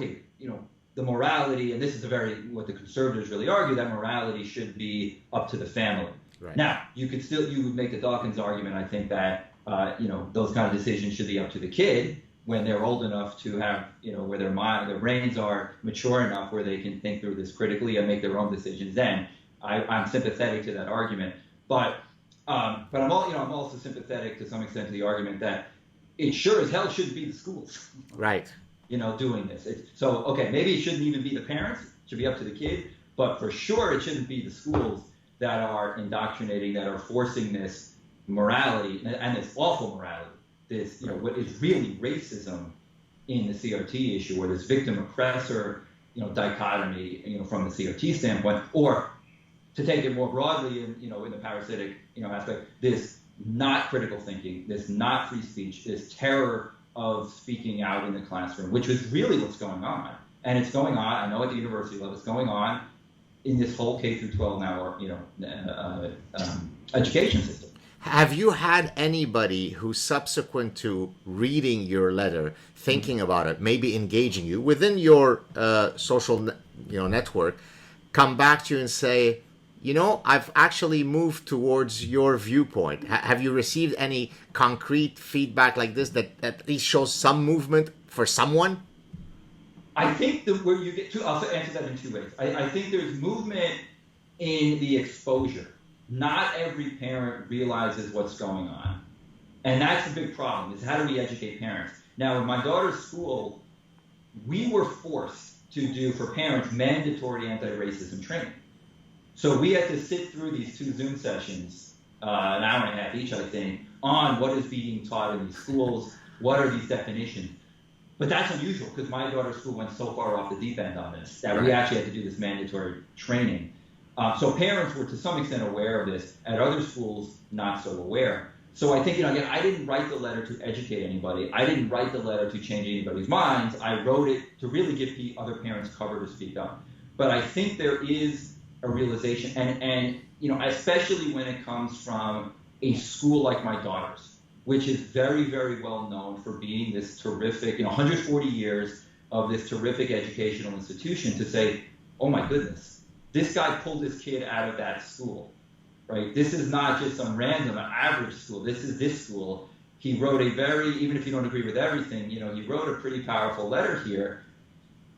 the morality, and this is what the conservatives really argue, that morality should be up to the family. Right. Now, you would make the Dawkins argument, I think, that those kind of decisions should be up to the kid, when they're old enough to have, where their brains are mature enough where they can think through this critically and make their own decisions. Then I'm sympathetic to that argument, but I'm also sympathetic to some extent to the argument that it sure as hell shouldn't be the schools, Right. Doing this. So okay, maybe it shouldn't even be the parents; it should be up to the kid. But for sure, it shouldn't be the schools that are indoctrinating, that are forcing this morality and this awful morality, this what is really racism in the CRT issue, or this victim-oppressor dichotomy, from the CRT standpoint, or to take it more broadly in the parasitic aspect, this not critical thinking, this not free speech, this terror of speaking out in the classroom, which is really what's going on. And it's going on, I know at the university level, it's going on in this whole K through 12 now, education system. Have you had anybody who, subsequent to reading your letter, thinking about it, maybe engaging you within your social network, come back to you and say, I've actually moved towards your viewpoint? Have you received any concrete feedback like this that at least shows some movement for someone? I think that where you get to, I'll answer that in two ways. I think there's movement in the exposure. Not every parent realizes what's going on. And that's the big problem, is how do we educate parents? Now, in my daughter's school, we were forced to do, for parents, mandatory anti-racism training. So we had to sit through these 2 Zoom sessions, an hour and a half each, I think, on what is being taught in these schools, what are these definitions. But that's unusual, because my daughter's school went so far off the deep end on this that we actually had to do this mandatory training. So parents were to some extent aware of this. At other schools, not so aware. So I think, again, I didn't write the letter to educate anybody. I didn't write the letter to change anybody's minds. I wrote it to really give the other parents cover to speak up. But I think there is a realization, and especially when it comes from a school like my daughter's, which is very, very well known for being this terrific, 140 years of this terrific educational institution, to say, oh my goodness, this guy pulled this kid out of that school, right? This is not just some random average school. This is this school. He wrote a very, even if you don't agree with everything, he wrote a pretty powerful letter here.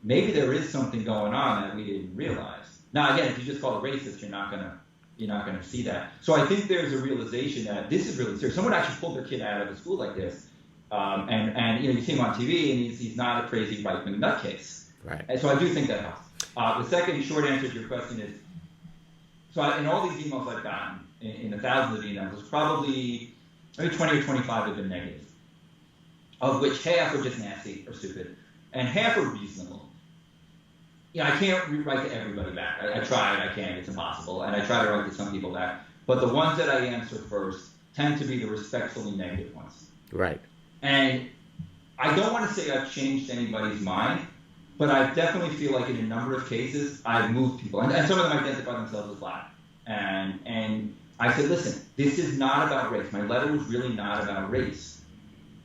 Maybe there is something going on that we didn't realize. Now, again, if you just call it racist, you're not gonna see that. So I think there's a realization that this is really serious. Someone actually pulled their kid out of a school like this, and you see him on TV, and he's not a crazy right-wing nutcase. Right. And so I do think that helps. The second short answer to your question is, so in all these emails I've gotten, in the thousands of emails, there's probably maybe 20 or 25 have been negative, of which half are just nasty or stupid, and half are reasonable. I can't write to everybody back. I tried, I can't, it's impossible, and I try to write to some people back. But the ones that I answer first tend to be the respectfully negative ones. Right. And I don't want to say I've changed anybody's mind, but I definitely feel like in a number of cases, I've moved people. And some of them identify themselves as black. And I said, listen, this is not about race. My letter was really not about race.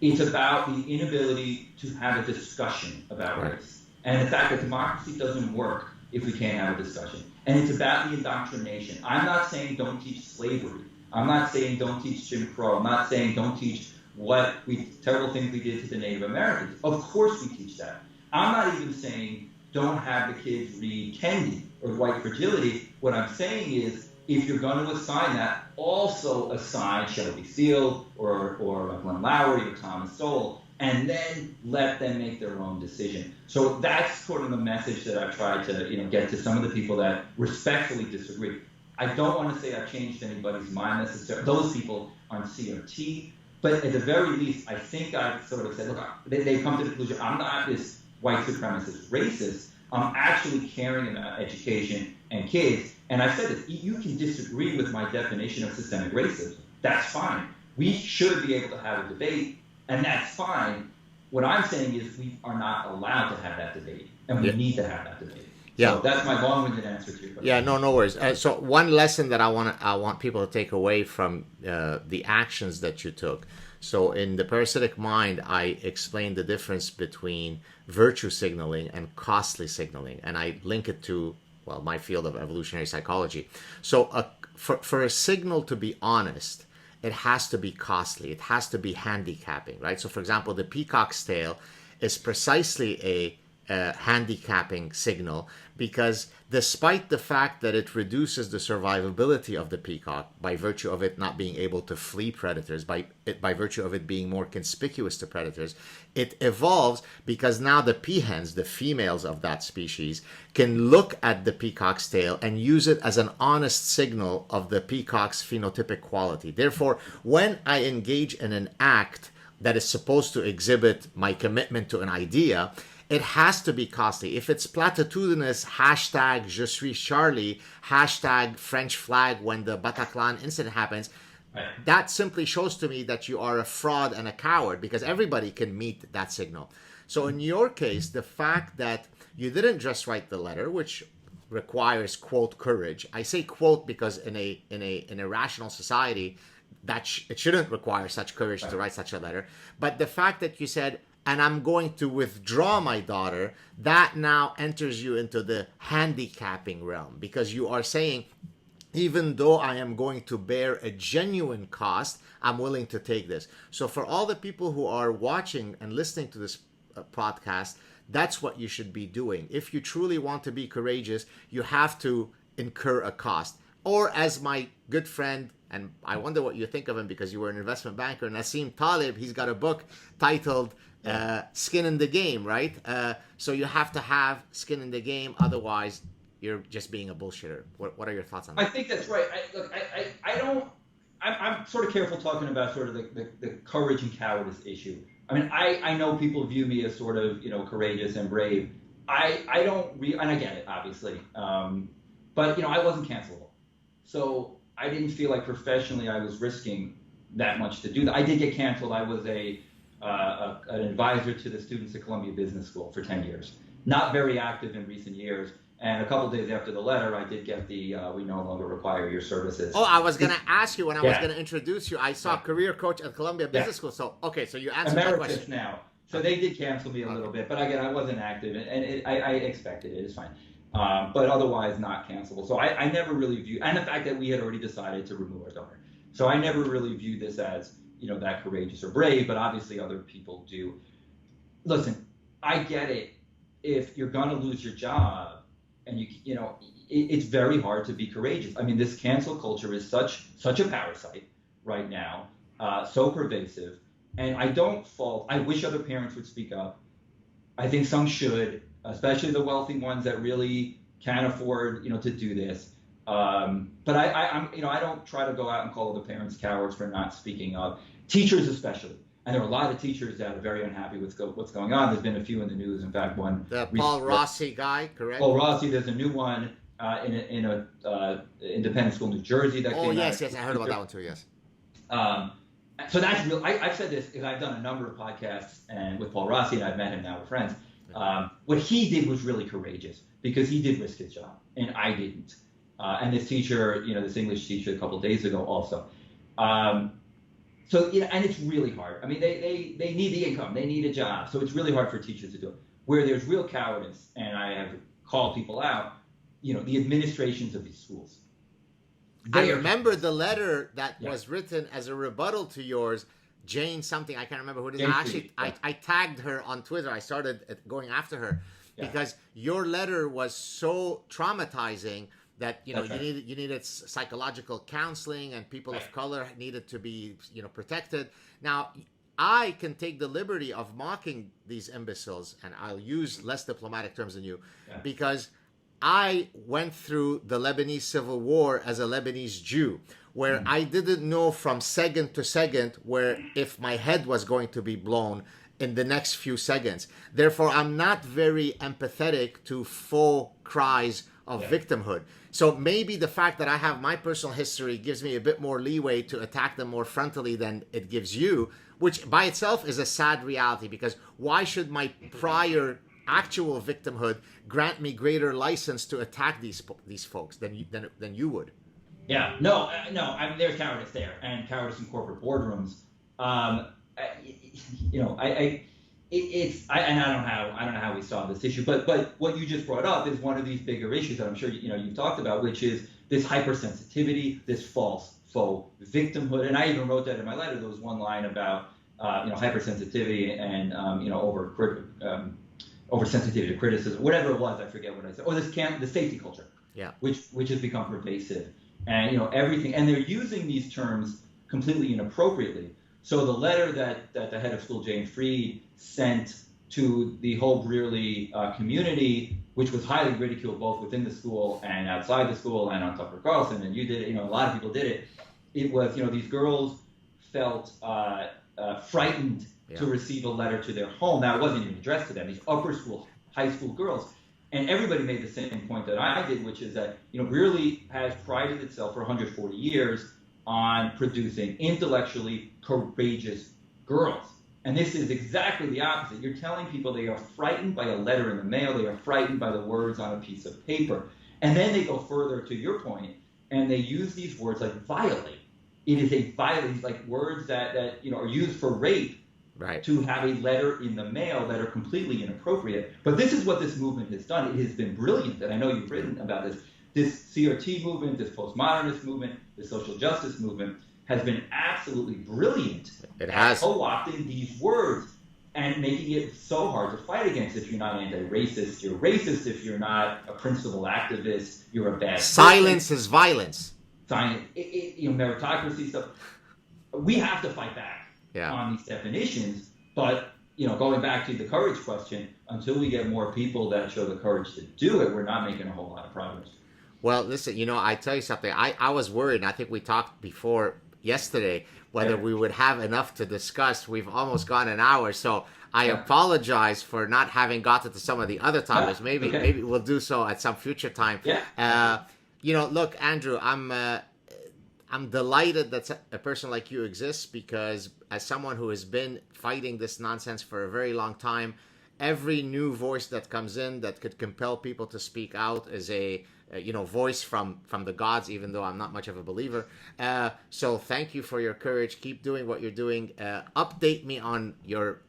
It's about the inability to have a discussion about race. And the fact that democracy doesn't work if we can't have a discussion. And it's about the indoctrination. I'm not saying don't teach slavery. I'm not saying don't teach Jim Crow. I'm not saying don't teach terrible things we did to the Native Americans. Of course we teach that. I'm not even saying don't have the kids read Kendi or White Fragility. What I'm saying is, if you're going to assign that, also assign Shelby Steele or Glenn Lowry or Thomas Sowell, and then let them make their own decision. So that's sort of the message that I've tried to get to some of the people that respectfully disagree. I don't want to say I've changed anybody's mind necessarily. Those people on CRT, but at the very least, I think I've sort of said, look, they've come to the conclusion, I'm not this white supremacist racist. I'm actually caring about education and kids. And I've said this, you can disagree with my definition of systemic racism. That's fine. We should be able to have a debate, and that's fine. What I'm saying is we are not allowed to have that debate, and we need to have that debate. Yeah, so that's my long-winded answer to your question. Yeah, no worries. So one lesson that I want people to take away from the actions that you took. So in the Parasitic Mind, I explained the difference between virtue signaling and costly signaling, and I link it to my field of evolutionary psychology. So for a signal to be honest, it has to be costly. It has to be handicapping, right? So, for example, the peacock's tail is precisely a handicapping signal, because despite the fact that it reduces the survivability of the peacock by virtue of it not being able to flee predators, by virtue of it being more conspicuous to predators, it evolves because now the peahens, the females of that species, can look at the peacock's tail and use it as an honest signal of the peacock's phenotypic quality. Therefore, when I engage in an act that is supposed to exhibit my commitment to an idea, it has to be costly. If it's platitudinous, hashtag je suis Charlie, hashtag French flag when the Bataclan incident happens, that simply shows to me that you are a fraud and a coward, because everybody can meet that signal. So in your case, the fact that you didn't just write the letter, which requires, quote, courage. I say quote because in a rational society, that it shouldn't require such courage to write such a letter. But the fact that you said, and I'm going to withdraw my daughter, that now enters you into the handicapping realm, because you are saying, even though I am going to bear a genuine cost, I'm willing to take this. So for all the people who are watching and listening to this podcast, that's what you should be doing. If you truly want to be courageous, you have to incur a cost. Or as my good friend, and I wonder what you think of him because you were an investment banker, Nassim Taleb, he's got a book titled Skin in the Game, right? So you have to have skin in the game, otherwise you're just being a bullshitter. What are your thoughts on that? I think that's right. I'm sort of careful talking about sort of the courage and cowardice issue. I mean, I know people view me as sort of, courageous and brave. I don't and I get it, obviously. But, I wasn't cancelable. So I didn't feel like professionally I was risking that much to do that. I did get canceled. I was an advisor to the students at Columbia Business School for 10 years. Not very active in recent years. And a couple of days after the letter, I did get the we no longer require your services. Oh, I was going to ask you when I was going to introduce you. I saw career coach at Columbia Business School. So, okay, so you answered my question. Now. So they did cancel me a little bit. But again, I wasn't active. And I expected it. It's fine. But otherwise not cancelable. So I never really viewed, and the fact that we had already decided to remove our daughter. So I never really viewed this as, that courageous or brave, but obviously other people do. Listen, I get it. If you're going to lose your job, and it's very hard to be courageous. I mean, this cancel culture is such a parasite right now, so pervasive. And I wish other parents would speak up. I think some should, especially the wealthy ones that really can afford, to do this. But I don't try to go out and call the parents cowards for not speaking up. Teachers especially. And there are a lot of teachers that are very unhappy with what's going on. There's been a few in the news. In fact, one. The Paul Rossi guy, correct? Paul Rossi. There's a new one in a independent school in New Jersey that came out. Yes, I heard about that one too. Yes. So that's real. I've said this because I've done a number of podcasts and with Paul Rossi, and I've met him now. We're friends. What he did was really courageous because he did risk his job, and I didn't. And this teacher, this English teacher, a couple of days ago also. So, and it's really hard. I mean, they need the income. They need a job. So it's really hard for teachers to do it. Where there's real cowardice, and I have called people out, the administrations of these schools. I remember the letter that was written as a rebuttal to yours, Jane something. I can't remember who it is. Actually, I tagged her on Twitter. I started going after her because your letter was so traumatizing that you needed psychological counseling, and people of color needed to be protected. Now, I can take the liberty of mocking these imbeciles, and I'll use less diplomatic terms than you, because I went through the Lebanese Civil War as a Lebanese Jew, where I didn't know from second to second where if my head was going to be blown in the next few seconds. Therefore, I'm not very empathetic to faux cries of victimhood. So maybe the fact that I have my personal history gives me a bit more leeway to attack them more frontally than it gives you, which by itself is a sad reality, because why should my prior actual victimhood grant me greater license to attack these folks than you would? Yeah, no. I mean, there's cowardice there, and cowardice in corporate boardrooms. I don't know how we solve this issue, but what you just brought up is one of these bigger issues that I'm sure you've talked about, which is this hypersensitivity, this faux victimhood. And I even wrote that in my letter. There was one line about hypersensitivity and oversensitivity to criticism, whatever it was. I forget what I said. Or the safety culture, which has become pervasive, and everything. And they're using these terms completely inappropriately. So the letter that the head of school, Jane Freed, sent to the whole Brearley community, which was highly ridiculed both within the school and outside the school, and on Tucker Carlson, and you did it, a lot of people did it. It was, these girls felt frightened to receive a letter to their home. Now, it wasn't even addressed to them, these upper school, high school girls. And everybody made the same point that I did, which is that, Brearley has prided itself for 140 years on producing intellectually courageous girls. And this is exactly the opposite. You're telling people they are frightened by a letter in the mail. They are frightened by the words on a piece of paper. And then they go further, to your point, and they use these words like violate. It is a violate, like words that are used for rape, right, to have a letter in the mail that are completely inappropriate. But this is what this movement has done. It has been brilliant, and I know you've written about this. This CRT movement, this postmodernist movement, this social justice movement has been absolutely brilliant at co-opting these words and making it so hard to fight against. If you're not anti-racist, you're racist. If you're not a principled activist, you're a bad Silence person. Is violence. Silence, meritocracy stuff. We have to fight back on these definitions. But, going back to the courage question, until we get more people that show the courage to do it, we're not making a whole lot of progress. Well, listen, I tell you something. I was worried, and I think we talked before yesterday whether we would have enough to discuss. We've almost gone an hour, so I apologize for not having gotten to some of the other topics. Maybe we'll do so at some future time. Look, Andrew, I'm delighted that a person like you exists, because as someone who has been fighting this nonsense for a very long time, every new voice that comes in that could compel people to speak out is a voice from the gods, even though I'm not much of a believer. So thank you for your courage. Keep doing what you're doing. Update me on your,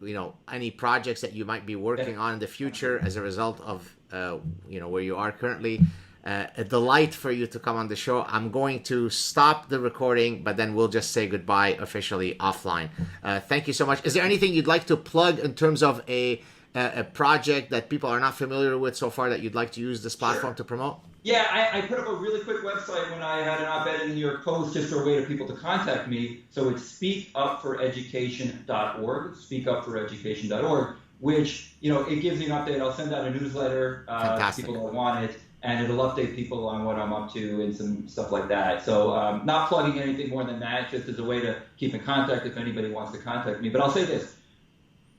any projects that you might be working on in the future as a result of, where you are currently. A delight for you to come on the show. I'm going to stop the recording, but then we'll just say goodbye officially offline. Thank you so much. Is there anything you'd like to plug in terms of a project that people are not familiar with so far that you'd like to use this platform to promote? Yeah, I put up a really quick website when I had an op-ed in the New York Post, just for a way for people to contact me. So it's speakupforeducation.org, speakupforeducation.org, which, it gives you an update. I'll send out a newsletter to people that want it, and it'll update people on what I'm up to and some stuff like that. So not plugging anything more than that, just as a way to keep in contact if anybody wants to contact me. But I'll say this.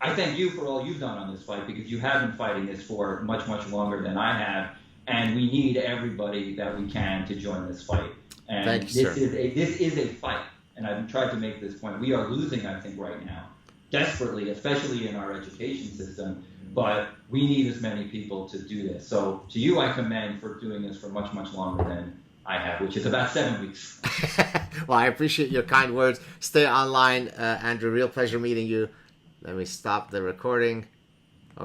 I thank you for all you've done on this fight, because you have been fighting this for much, much longer than I have. And we need everybody that we can to join this fight. And Thank you, this is a fight. And I've tried to make this point. We are losing, I think, right now, desperately, especially in our education system. But we need as many people to do this. So to you, I commend for doing this for much, much longer than I have, which is about 7 weeks. Well, I appreciate your kind words. Stay online, Andrew. Real pleasure meeting you. Let me stop the recording.